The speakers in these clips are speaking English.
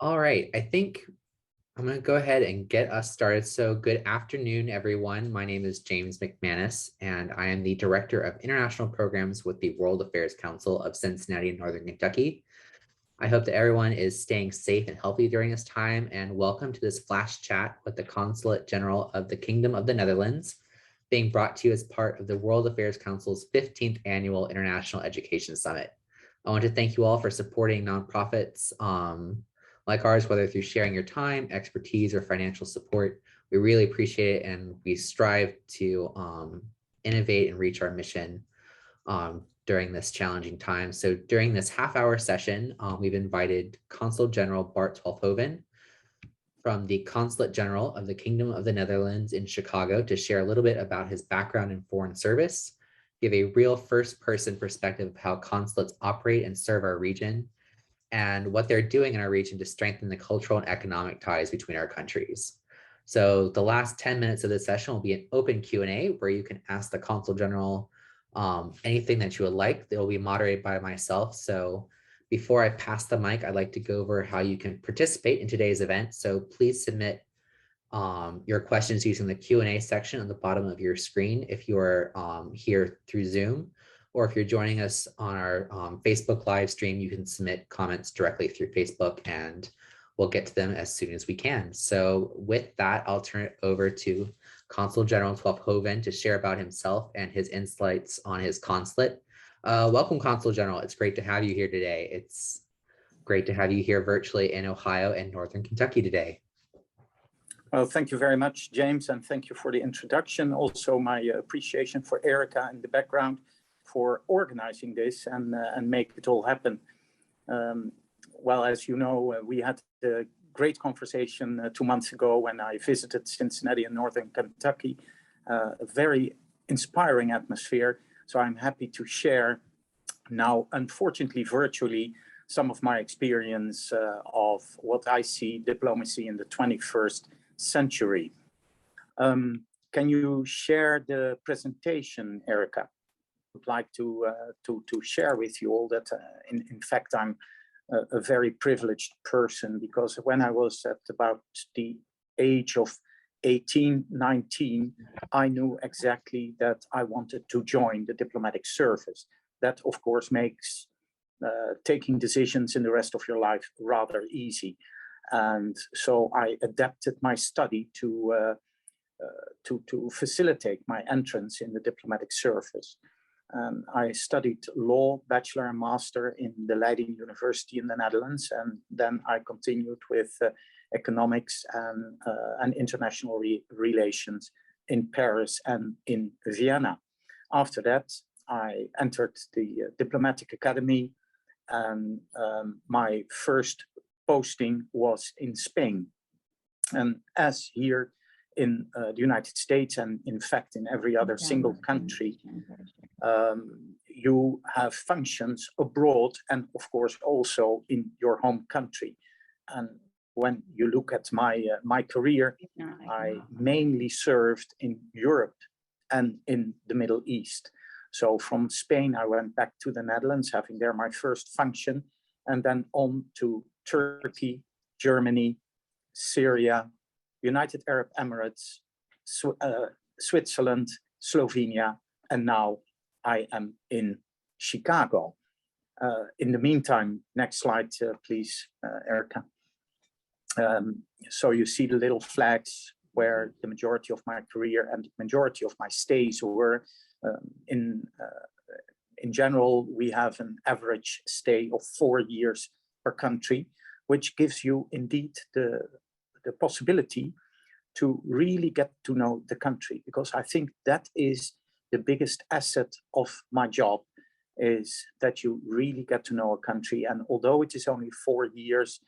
All right, I think I'm going to go ahead and get us started. So good afternoon, everyone. My name is James McManus, and I am the Director of International Programs with the World Affairs Council of Cincinnati and Northern Kentucky. I hope that everyone is staying safe and healthy during this time, and welcome to this flash chat with the Consulate General of the Kingdom of the Netherlands, being brought to you as part of the World Affairs Council's 15th Annual International Education Summit. I want to thank you all for supporting nonprofits like ours, whether through sharing your time, expertise, or financial support. We really appreciate it, and we strive to innovate and reach our mission during this challenging time. So during this half-hour session, we've invited Consul General Bart Twaalfhoven from the Consulate General of the Kingdom of the Netherlands in Chicago to share a little bit about his background in foreign service, give a real first-person perspective of how consulates operate and serve our region, and what they're doing in our region to strengthen the cultural and economic ties between our countries. So the last 10 minutes of this session will be an open Q&A where you can ask the Consul General anything that you would like. It will be moderated by myself. So before I pass the mic, I'd like to go over how you can participate in today's event. So please submit your questions using the Q&A section on the bottom of your screen if you are here through Zoom, or if you're joining us on our Facebook live stream, you can submit comments directly through Facebook and we'll get to them as soon as we can. So with that, I'll turn it over to Consul General Twaalfhoven to share about himself and his insights on his consulate. Welcome, Consul General. It's great to have you here today. It's great to have you here virtually in Ohio and Northern Kentucky today. Well, thank you very much, James, and thank you for the introduction. Also, my appreciation for Erica in the background for organizing this and make it all happen. Well, as you know, we had a great conversation 2 months ago when I visited Cincinnati and Northern Kentucky, a very inspiring atmosphere. So I'm happy to share now, unfortunately, virtually, some of my experience of what I see diplomacy in the 21st century. Can you share the presentation, Erica? Would like to share with you all that in fact I'm a very privileged person, because when I was at about the age of 18, 19, I knew exactly that I wanted to join the diplomatic service. That of course makes taking decisions in the rest of your life rather easy. And so I adapted my study to facilitate my entrance in the diplomatic service. I studied law, bachelor and master in the Leiden University in the Netherlands, and then I continued with economics and international relations in Paris and in Vienna. After that, I entered the diplomatic academy, and my first posting was in Spain. And as here in the United States, and in fact in every other single country, you have functions abroad and of course also in your home country. And when you look at my career, I mainly served in Europe and in the Middle East. So from Spain, I went back to the Netherlands, having there my first function, and then on to Turkey, Germany, Syria, United Arab Emirates, Switzerland, Slovenia, and now I am in Chicago. In the meantime, next slide, please, Erica. So you see the little flags where the majority of my career and the majority of my stays were. In general, we have an average stay of 4 years per country, which gives you indeed the possibility to really get to know the country, because I think that is the biggest asset of my job, is that you really get to know a country. And although it is only 4 years,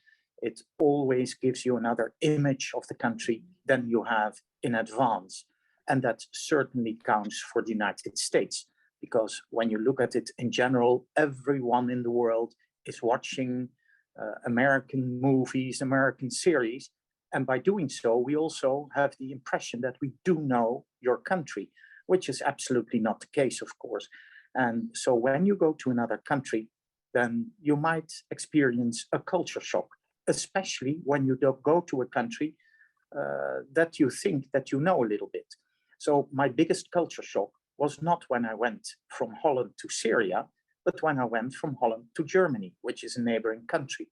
it always gives you another image of the country than you have in advance. And that certainly counts for the United States, because when you look at it in general, everyone in the world is watching American movies, American series. And by doing so, we also have the impression that we do know your country, which is absolutely not the case, of course. And so when you go to another country, then you might experience a culture shock. especially when you don't go to a country that you think that you know a little bit. So my biggest culture shock was not when I went from Holland to Syria, but when I went from Holland to Germany, which is a neighboring country.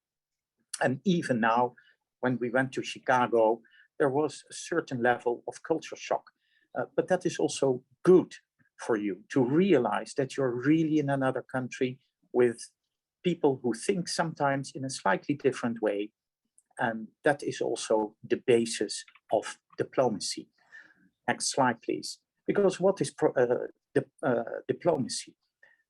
And even now, when we went to Chicago, there was a certain level of culture shock. But that is also good for you to realize that you're really in another country with people who think sometimes in a slightly different way. And that is also the basis of diplomacy. Next slide, please. Because what is diplomacy?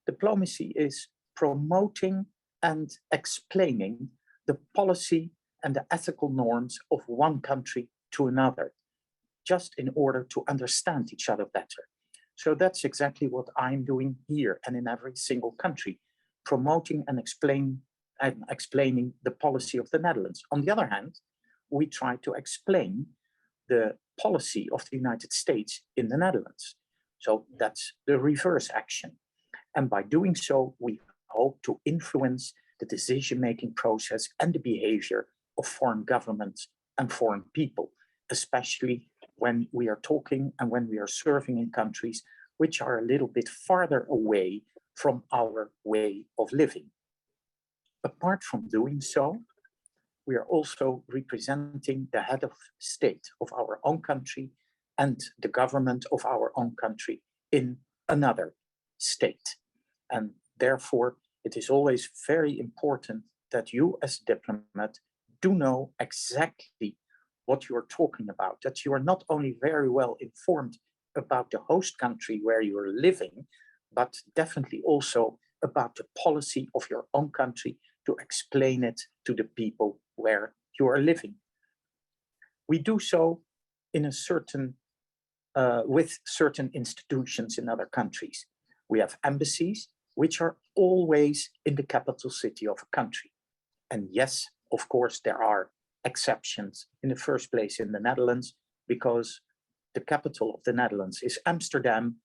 Diplomacy is promoting and explaining the policy and the ethical norms of one country to another, just in order to understand each other better. So that's exactly what I'm doing here and in every single country, promoting and explaining the policy of the Netherlands. On the other hand, we try to explain the policy of the United States in the Netherlands. So that's the reverse action. And by doing so, we hope to influence the decision-making process and the behavior of foreign governments and foreign people, especially when we are talking and when we are serving in countries which are a little bit farther away from our way of living. Apart from doing so, we are also representing the head of state of our own country and the government of our own country in another state. And therefore, it is always very important that you as a diplomat do know exactly what you are talking about, that you are not only very well informed about the host country where you are living, but definitely also about the policy of your own country to explain it to the people where you are living. We do so in a certain, with certain institutions in other countries. We have embassies, which are always in the capital city of a country. And yes, of course, there are exceptions in the first place in the Netherlands, because the capital of the Netherlands is Amsterdam,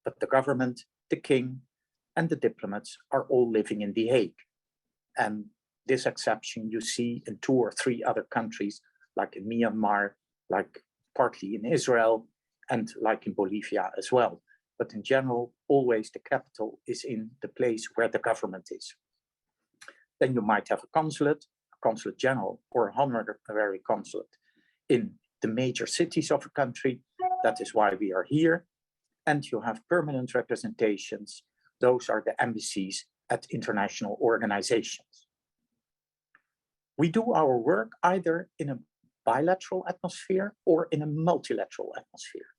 but the government, the king, and the diplomats are all living in The Hague. And this exception you see in 2 or 3 other countries, like in Myanmar, like partly in Israel, and like in Bolivia as well. But in general, always the capital is in the place where the government is. Then you might have a consulate general, or an honorary consulate in the major cities of a country. That is why we are here. And you have permanent representations. Those are the embassies at international organizations. We do our work either in a bilateral atmosphere or in a multilateral atmosphere.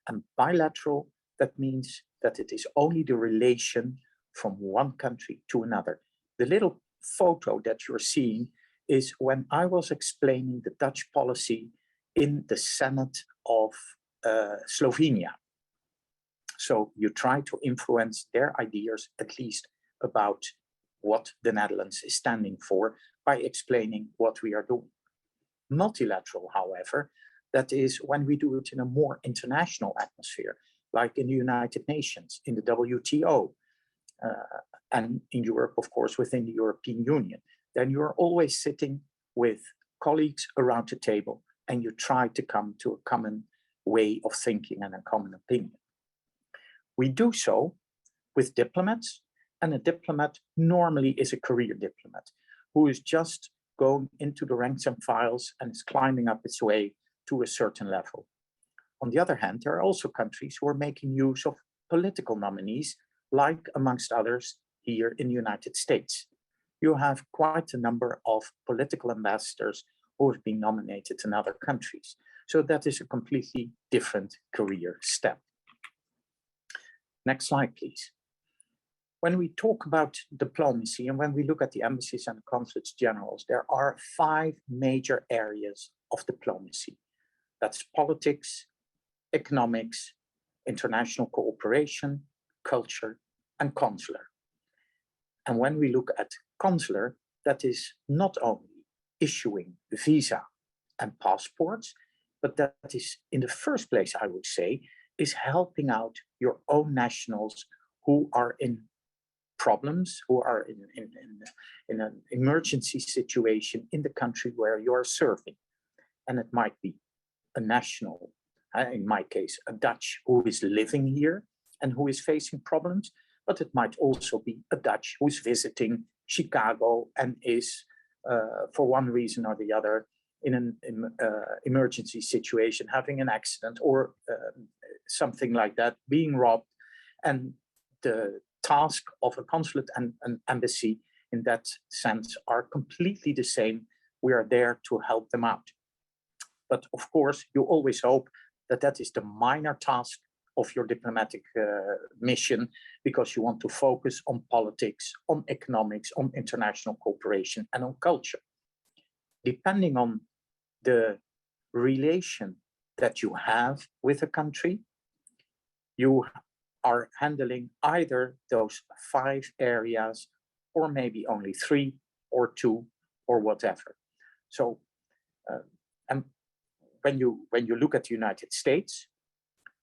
And bilateral, that means that it is only the relation from one country to another. The little photo that you're seeing is when I was explaining the Dutch policy in the Senate of Slovenia. So you try to influence their ideas, at least about what the Netherlands is standing for, by explaining what we are doing. Multilateral, however, that is when we do it in a more international atmosphere, like in the United Nations, in the WTO, and in Europe, of course, within the European Union. Then you're always sitting with colleagues around the table and you try to come to a common way of thinking and a common opinion. We do so with diplomats, and a diplomat normally is a career diplomat who is just going into the ranks and files and is climbing up its way to a certain level. On the other hand, there are also countries who are making use of political nominees, like amongst others here in the United States. You have quite a number of political ambassadors who have been nominated in other countries. So that is a completely different career step. Next slide, please. When we talk about diplomacy and when we look at the embassies and consulates generals, there are 5 major areas of diplomacy. That's politics, economics, international cooperation, culture, and consular. And when we look at consular, that is not only issuing visa and passports, but that is, in the first place, I would say, is helping out your own nationals who are in problems, who are in an emergency situation in the country where you are serving. And it might be a national, in my case, a Dutch who is living here and who is facing problems, but it might also be a Dutch who is visiting Chicago and is, for one reason or the other, in an emergency situation, having an accident or something like that, being robbed. And the task of a consulate and an embassy in that sense are completely the same. We are there to help them out. But of course, you always hope that that is the minor task of your diplomatic mission, because you want to focus on politics, on economics, on international cooperation, and on culture. Depending on the relation that you have with a country, you are handling either those 5 areas, or maybe only 3 or 2 or whatever. So, and when you look at the United States,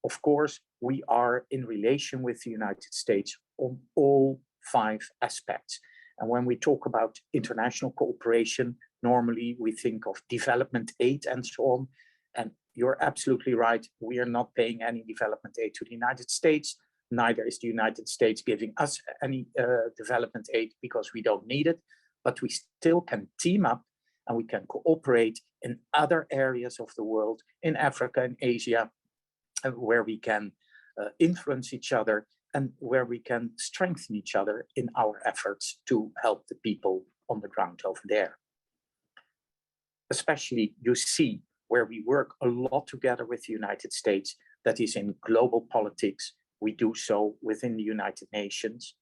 of course, we are in relation with the United States on all 5 aspects. And when we talk about international cooperation, normally we think of development aid and so on. And you're absolutely right. We are not paying any development aid to the United States. Neither is the United States giving us any development aid, because we don't need it. But we still can team up and we can cooperate in other areas of the world, in Africa and Asia, where we can influence each other and where we can strengthen each other in our efforts to help the people on the ground over there. Especially, you see, where we work a lot together with the United States, that is in global politics. We do so within the United Nations.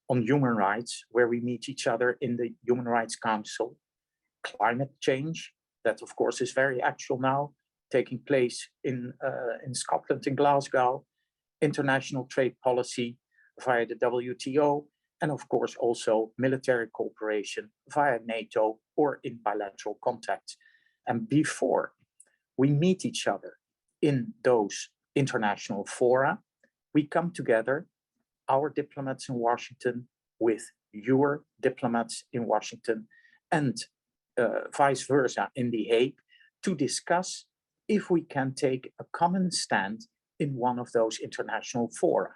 On human rights, where we meet each other in the Human Rights Council. Climate change, that of course is very actual now, taking place in Scotland, in Glasgow. International trade policy via the WTO, and of course also military cooperation via NATO or in bilateral contacts. And before we meet each other in those international fora, we come together, our diplomats in Washington with your diplomats in Washington, and vice versa in The Hague, to discuss if we can take a common stand in one of those international fora.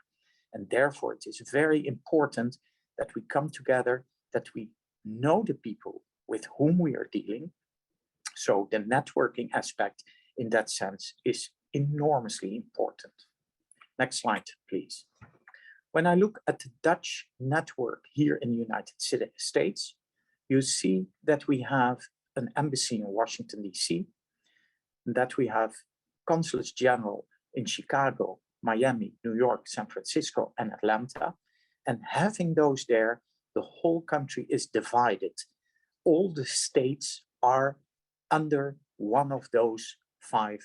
And therefore, it is very important that we come together, that we know the people with whom we are dealing. So the networking aspect in that sense is enormously important. Next slide, please. When I look at the Dutch network here in the United States, you see that we have an embassy in Washington, D.C., that we have consulates general in Chicago, Miami, New York, San Francisco, and Atlanta. And having those there, the whole country is divided. All the states are under one of those 5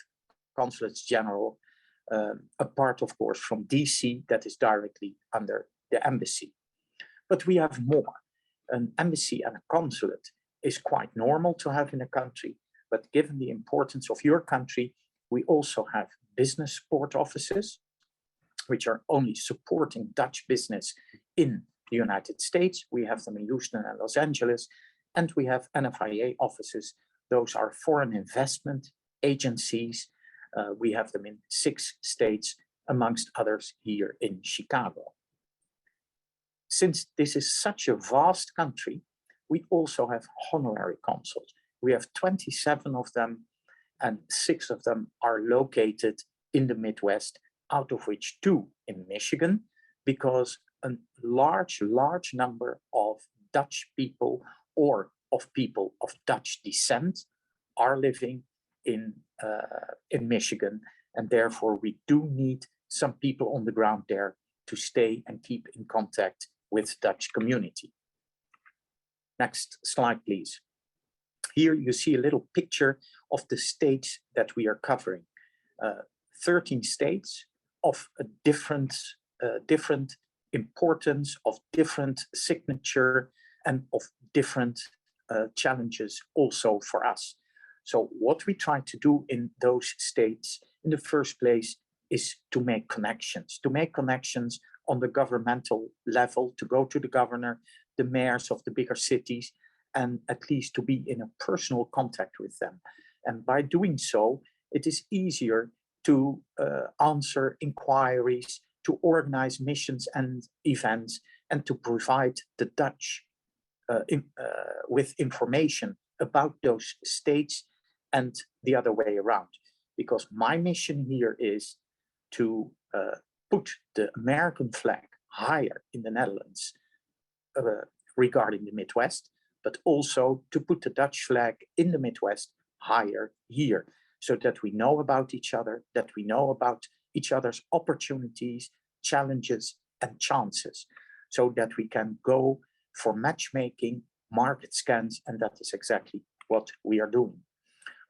consulates general, apart, of course, from DC, that is directly under the embassy. But we have more. An embassy and a consulate is quite normal to have in a country, but given the importance of your country, we also have business support offices, which are only supporting Dutch business in the United States. We have them in Houston and Los Angeles, and we have NFIA offices. Those are foreign investment agencies. We have them in 6 states, amongst others here in Chicago. Since this is such a vast country, we also have honorary consuls. We have 27 of them, and 6 of them are located in the Midwest, out of which 2 in Michigan, because a large number of Dutch people or of people of Dutch descent are living in Michigan, and therefore we do need some people on the ground there to stay and keep in contact with the Dutch community. Next slide, please. Here you see a little picture of the states that we are covering. 13 states of a different importance, of different signature, and of different challenges also for us. So what we try to do in those states in the first place is to make connections on the governmental level, to go to the governor, the mayors of the bigger cities, and at least to be in a personal contact with them. And by doing so, it is easier to answer inquiries, to organize missions and events, and to provide the Dutch with information about those states and the other way around. Because my mission here is to put the American flag higher in the Netherlands regarding the Midwest, but also to put the Dutch flag in the Midwest higher here, so that we know about each other, that we know about each other's opportunities, challenges, and chances, so that we can go for matchmaking, market scans, and that is exactly what we are doing.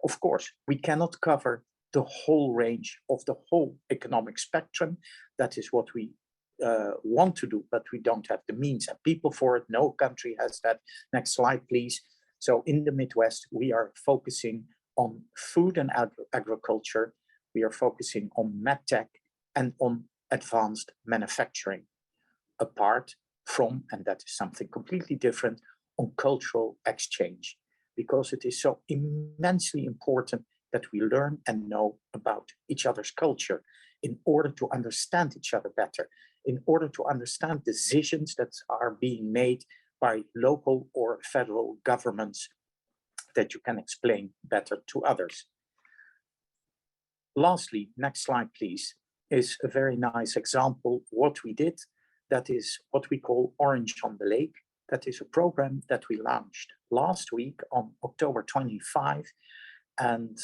Of course, we cannot cover the whole range of the whole economic spectrum. That is what we want to do, but we don't have the means and people for it. No country has that. Next slide, please. So in the Midwest, we are focusing on food and agriculture. We are focusing on medtech and on advanced manufacturing, apart from, and that is something completely different, on cultural exchange, because it is so immensely important that we learn and know about each other's culture in order to understand each other better, in order to understand decisions that are being made by local or federal governments that you can explain better to others. Lastly, next slide, please, is a very nice example what we did. That is what we call Orange on the Lake. That is a program that we launched last week on October 25. And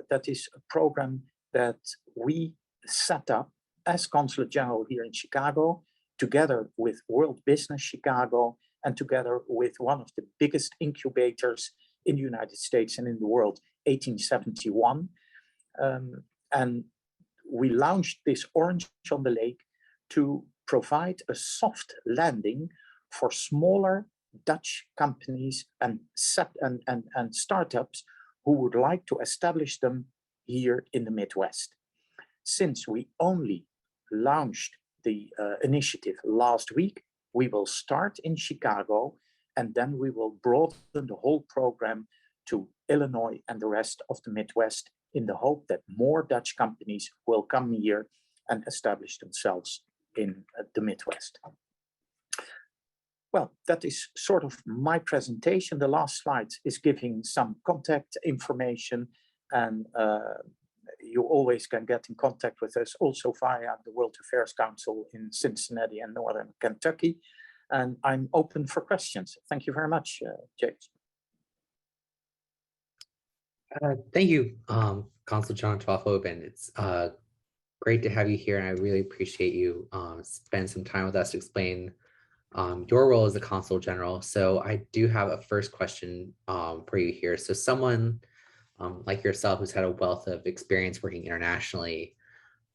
that is a program that we set up as Consulate General here in Chicago, together with World Business Chicago, and together with one of the biggest incubators in the United States and in the world, 1871. And we launched this Orange on the Lake to provide a soft landing for smaller Dutch companies and startups who would like to establish them here in the Midwest. Since we only launched the initiative last week, we will start in Chicago, and then we will broaden the whole program to Illinois and the rest of the Midwest, in the hope that more Dutch companies will come here and establish themselves in the Midwest. Well, that is sort of my presentation. The last slide is giving some contact information, and you always can get in contact with us also via the World Affairs Council in Cincinnati and Northern Kentucky. And I'm open for questions. Thank you very much, James. Thank you, Consul General Twaalfhoven. It's great to have you here, and I really appreciate you spend some time with us to explain your role as a Consul General. So I do have a first question for you here. So someone like yourself who's had a wealth of experience working internationally,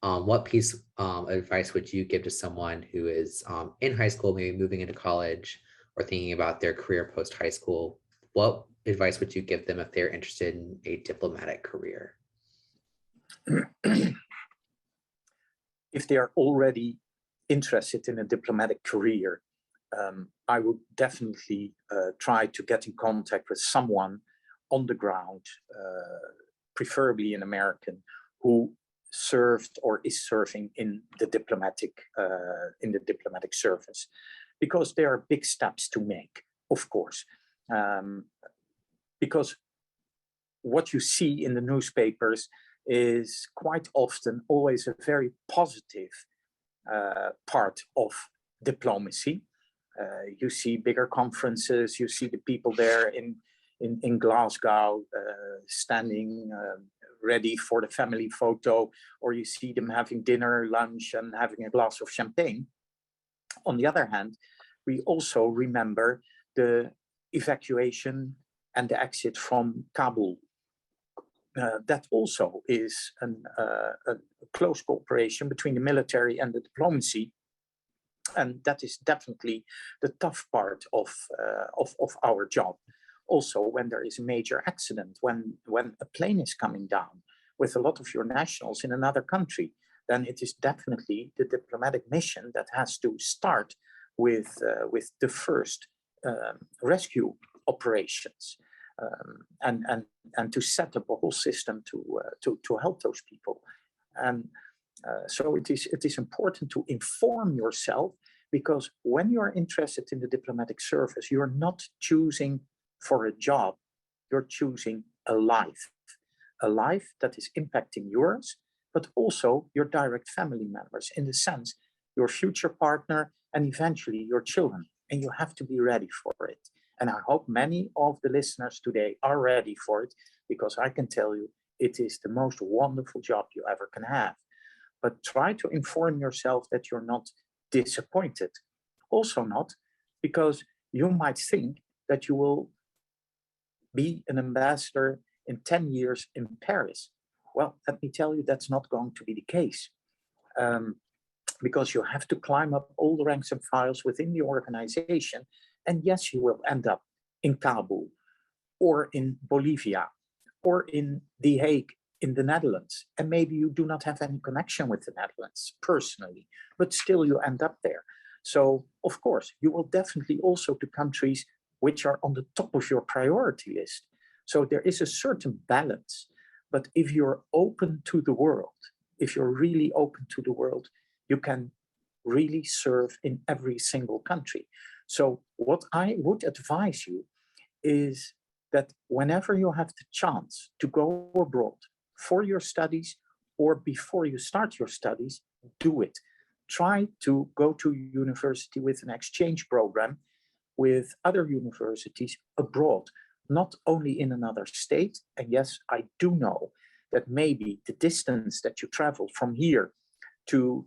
what piece of advice would you give to someone who is in high school, maybe moving into college or thinking about their career post high school? What advice would you give them if they're interested in a diplomatic career? If they are already interested in a diplomatic career, I would definitely try to get in contact with someone on the ground, preferably an American, who served or is serving in the diplomatic service, because there are big steps to make, of course. Because what you see in the newspapers is quite often always a very positive part of diplomacy. You see bigger conferences, you see the people there in Glasgow standing ready for the family photo, or you see them having dinner, lunch, and having a glass of champagne. On the other hand, we also remember the evacuation and the exit from Kabul. That also is a close cooperation between the military and the diplomacy. And that is definitely the tough part of our job. Also, when there is a major accident, when a plane is coming down with a lot of your nationals in another country, then it is definitely the diplomatic mission that has to start with the first rescue operations, and to set up a whole system to help those people. And so it is important to inform yourself, because when you're interested in the diplomatic service, you're not choosing for a job, you're choosing a life that is impacting yours, but also your direct family members, in the sense your future partner and eventually your children. And you have to be ready for it. And I hope many of the listeners today are ready for it, because I can tell you it is the most wonderful job you ever can have. But try to inform yourself that you're not disappointed. Also not because you might think that you will be an ambassador in 10 years in Paris. Well, let me tell you, that's not going to be the case. Because you have to climb up all the ranks and files within the organization. And yes, you will end up in Kabul or in Bolivia or in The Hague in the Netherlands. And maybe you do not have any connection with the Netherlands personally, but still you end up there. So, of course, you will definitely also to countries which are on the top of your priority list. So there is a certain balance. But if you're open to the world, if you're really open to the world, you can really serve in every single country. So what I would advise you is that whenever you have the chance to go abroad for your studies or before you start your studies, do it. Try to go to university with an exchange program with other universities abroad, not only in another state. And yes, I do know that maybe the distance that you travel from here to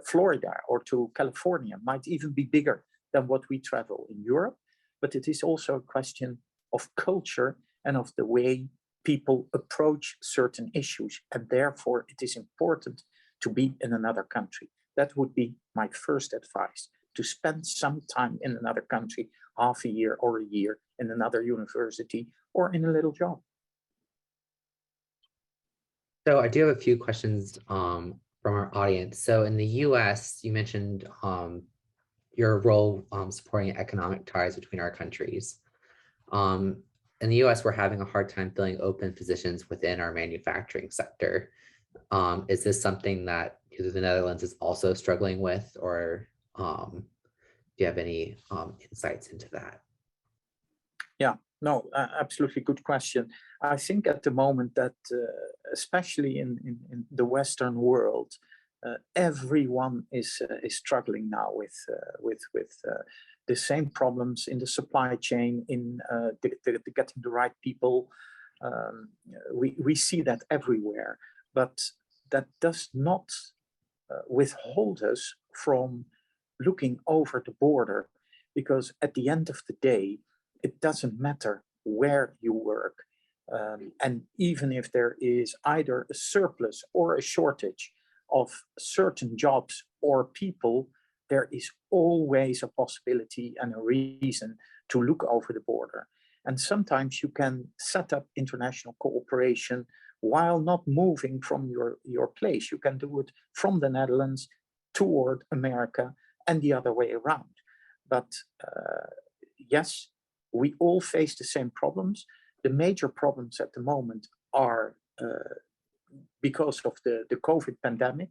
Florida or to California might even be bigger than what we travel in Europe. But it is also a question of culture and of the way people approach certain issues. And therefore, it is important to be in another country. That would be my first advice, to spend some time in another country, half a year or a year in another university or in a little job. So I do have a few questions from our audience. So in the US, you mentioned your role supporting economic ties between our countries. In the US, we're having a hard time filling open positions within our manufacturing sector. Is this something that either the Netherlands is also struggling with, or do you have any insights into that? Yeah, no, absolutely good question. I think at the moment that, especially in the Western world, everyone is struggling now with the same problems in the supply chain, in getting the right people. We see that everywhere, but that does not withhold us from looking over the border, because at the end of the day, it doesn't matter where you work. And even if there is either a surplus or a shortage of certain jobs or people, there is always a possibility and a reason to look over the border. And sometimes you can set up international cooperation while not moving from your place. You can do it from the Netherlands toward America and the other way around. But yes, we all face the same problems. The major problems at the moment are because of the COVID pandemic.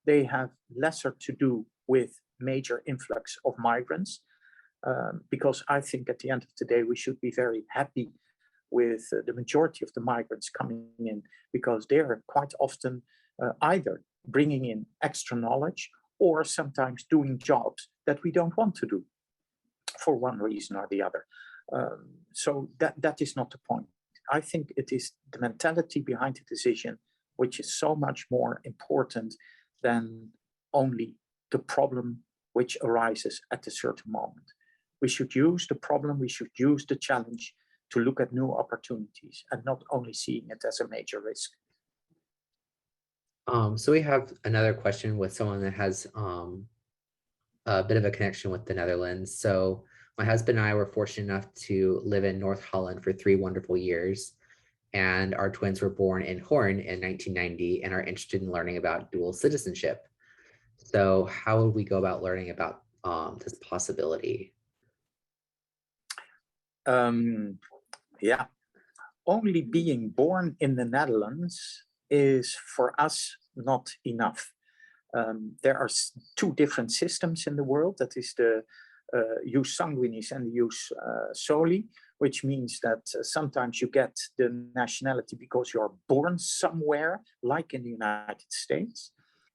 They have lesser to do with major influx of migrants, because I think at the end of the day, we should be very happy with the majority of the migrants coming in, because they are quite often either bringing in extra knowledge or sometimes doing jobs that we don't want to do for one reason or the other. So that is not the point. I think it is the mentality behind the decision which is so much more important than only the problem which arises at a certain moment. We should use the problem, we should use the challenge to look at new opportunities and not only seeing it as a major risk. So we have another question with someone that has a bit of a connection with the Netherlands. So my husband and I were fortunate enough to live in North Holland for 3 wonderful years. and our twins were born in Hoorn in 1990 and are interested in learning about dual citizenship. So how would we go about learning about this possibility? Yeah, only being born in the Netherlands is for us not enough. There are two different systems in the world. That is the jus sanguinis and the jus soli, which means that sometimes you get the nationality because you're born somewhere, like in the United States.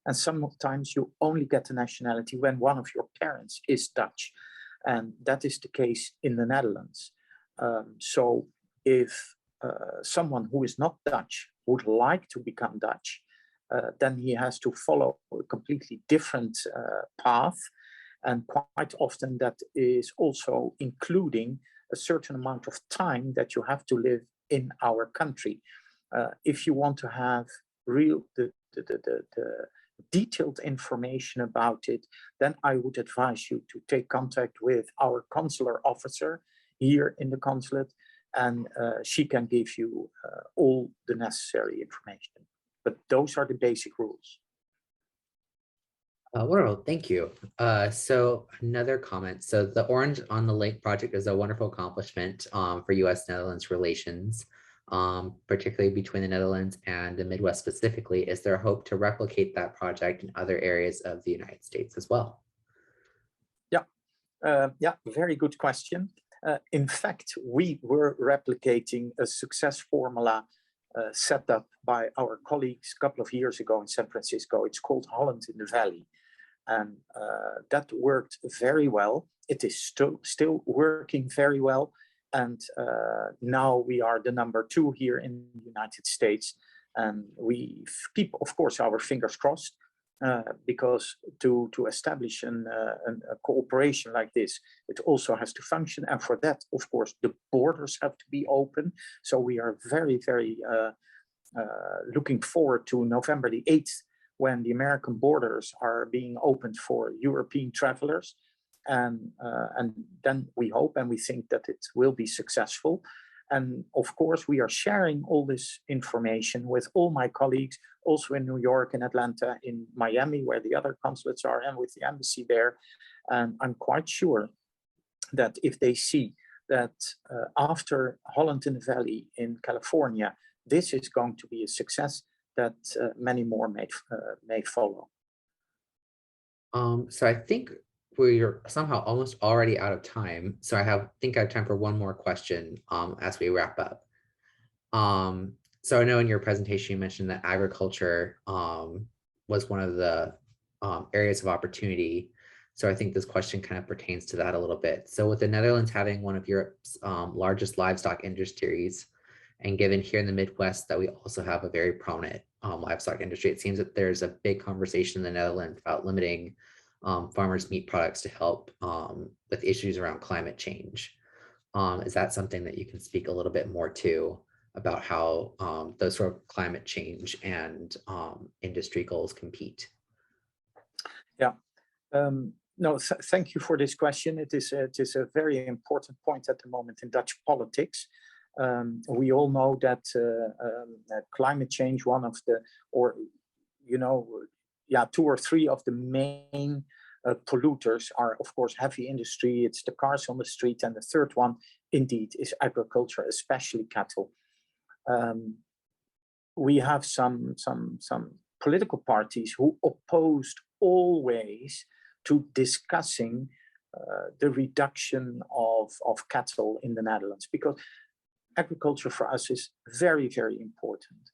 And sometimes you only get the nationality when one of your parents is Dutch. And that is the case in the Netherlands. So if someone who is not Dutch would like to become Dutch, then he has to follow a completely different path. And quite often that is also including a certain amount of time that you have to live in our country. If you want to have the detailed information about it, then I would advise you to take contact with our consular officer here in the consulate, and she can give you all the necessary information. But those are the basic rules. Wonderful, thank you. So another comment. So the Orange on the Lake project is a wonderful accomplishment for U.S.-Netherlands relations, particularly between the Netherlands and the Midwest specifically. Is there hope to replicate that project in other areas of the United States as well? Yeah, very good question. In fact, we were replicating a success formula set up by our colleagues a couple of years ago in San Francisco. It's called Holland in the Valley. And that worked very well. It is still working very well. And now we are the #2 here in the United States. And we keep, of course, our fingers crossed, because to establish a cooperation like this, it also has to function. And for that, of course, the borders have to be open. So we are very, very looking forward to November the 8th, when the American borders are being opened for European travelers. And then we hope and we think that it will be successful. And of course, we are sharing all this information with all my colleagues, also in New York and Atlanta, in Miami, where the other consulates are, and with the embassy there. And I'm quite sure that if they see that after Holland in the Valley in California, this is going to be a success, that many more may follow. So I think we're somehow almost already out of time. So I think I have time for one more question as we wrap up. So I know in your presentation you mentioned that agriculture was one of the areas of opportunity. So I think this question kind of pertains to that a little bit. So with the Netherlands having one of Europe's largest livestock industries, and given here in the Midwest that we also have a very prominent livestock industry, it seems that there's a big conversation in the Netherlands about limiting farmers' meat products to help with issues around climate change. Is that something that you can speak a little bit more to, about how those sort of climate change and industry goals compete? Yeah. No, thank you for this question. It is a very important point at the moment in Dutch politics. We all know that climate change, one of the, or, you know, yeah, 2 or 3 of the main polluters are, of course, heavy industry. It's the cars on the street. And the third one, indeed, is agriculture, especially cattle. We have some political parties who opposed always to discussing the reduction of cattle in the Netherlands, because agriculture for us is very, very important.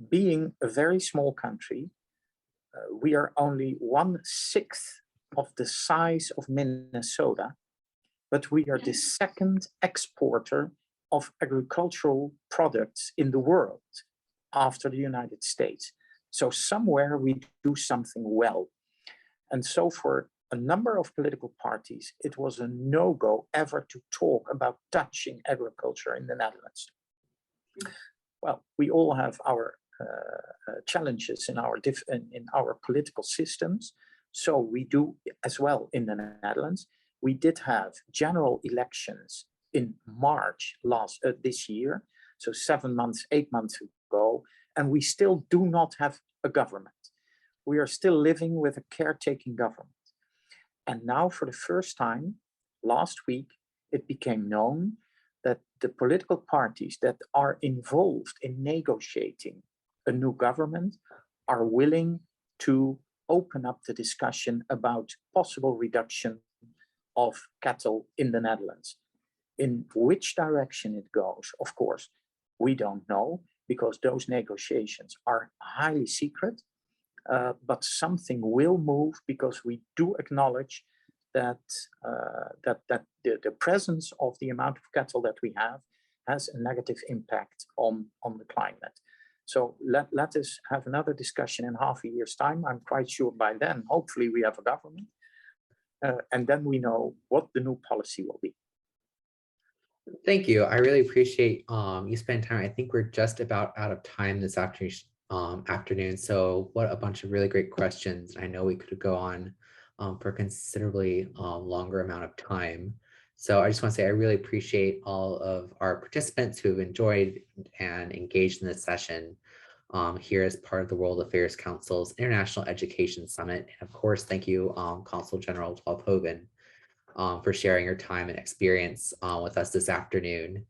Being a very small country, we are only 1/6 of the size of Minnesota, but we are the second exporter of agricultural products in the world after the United States. So somewhere we do something well. And so for a number of political parties, it was a no-go ever to talk about touching agriculture in the Netherlands. Well, we all have our challenges in our political systems. So we do as well in the Netherlands. We did have general elections in March this year. so 7 months, 8 months ago, and we still do not have a government. We are still living with a caretaking government. And now for the first time, last week, it became known that the political parties that are involved in negotiating a new government are willing to open up the discussion about possible reduction of cattle in the Netherlands. In which direction it goes, of course, we don't know, because those negotiations are highly secret, but something will move, because we do acknowledge that the presence of the amount of cattle that we have has a negative impact on the climate. So let us have another discussion in half a year's time. I'm quite sure by then, hopefully we have a government, and then we know what the new policy will be. Thank you. I really appreciate you spending time. I think we're just about out of time this afternoon. So what a bunch of really great questions. I know we could go on for a considerably longer amount of time. So I just want to say I really appreciate all of our participants who have enjoyed and engaged in this session here as part of the World Affairs Council's International Education Summit. And of course, thank you, Consul General Twaalfhoven, for sharing your time and experience with us this afternoon.